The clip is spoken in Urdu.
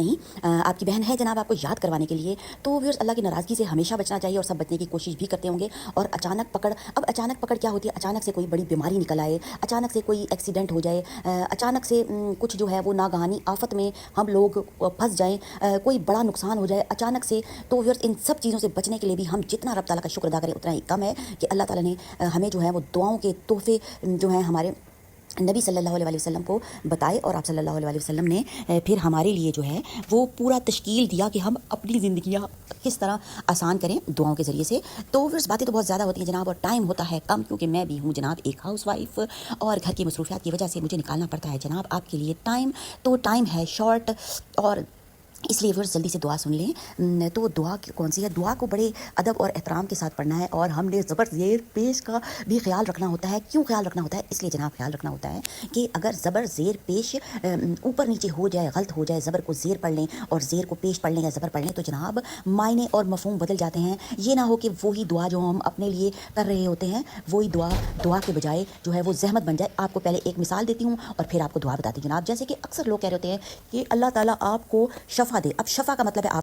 نہیں آپ کی بہن ہے جناب آپ کو یاد کروانے کے لیے. تو ویورز اللہ کی ناراضگی سے ہمیشہ بچنا چاہیے اور سب بچنے کی کوشش بھی کرتے ہوں گے. اور اچانک پکڑ کیا ہوتی ہے؟ اچانک سے کوئی بڑی بیماری نکل آئے, اچانک سے کوئی ایکسیڈنٹ ہو جائے, اچانک سے کچھ جو ہے وہ ناگہانی آفت میں ہم لوگ پھنس جائیں, کوئی بڑا نقصان ہو جائے اچانک سے. تو ویورز ان سب چیزوں سے بچنے کے لیے بھی ہم جتنا رب تعالیٰ کا شکر ادا کریں اتنا ہی کم ہے کہ اللہ تعالیٰ نے ہمیں جو ہے وہ دعاؤں کے تحفے جو ہیں ہمارے نبی صلی اللہ علیہ وسلم کو بتائے, اور آپ صلی اللہ علیہ وسلم نے پھر ہمارے لیے جو ہے وہ پورا تشکیل دیا کہ ہم اپنی زندگیاں کس طرح آسان کریں دعاؤں کے ذریعے سے. تو پھر باتیں تو بہت زیادہ ہوتی ہیں جناب, اور ٹائم ہوتا ہے کم, کیونکہ میں بھی ہوں جناب ایک ہاؤس وائف, اور گھر کی مصروفیات کی وجہ سے مجھے نکالنا پڑتا ہے جناب آپ کے لیے ٹائم. تو ٹائم ہے شارٹ, اور اس لیے جلدی سے دعا سن لیں. تو دعا کون سی ہے؟ دعا کو بڑے ادب اور احترام کے ساتھ پڑھنا ہے, اور ہم نے زبر زیر پیش کا بھی خیال رکھنا ہوتا ہے. کیوں خیال رکھنا ہوتا ہے؟ اس لیے جناب خیال رکھنا ہوتا ہے کہ اگر زبر زیر پیش اوپر نیچے ہو جائے, غلط ہو جائے, زبر کو زیر پڑھ لیں اور زیر کو پیش پڑھ لیں یا زبر پڑھ لیں, تو جناب معنی اور مفہوم بدل جاتے ہیں. یہ نہ ہو کہ وہی دعا جو ہم اپنے لیے کر رہے ہوتے ہیں وہی دعا کے بجائے جو ہے وہ زحمت بن جائے. آپ کو پہلے ایک مثال دیتی ہوں اور پھر آپ کو دعا بتاتی ہوں جناب. جیسے کہ اکثر لوگ کہہ رہے ہوتے ہیں کہ اللہ تعالیٰ آپ کو شفا دے. اب شفا کا مطلب ہے آپ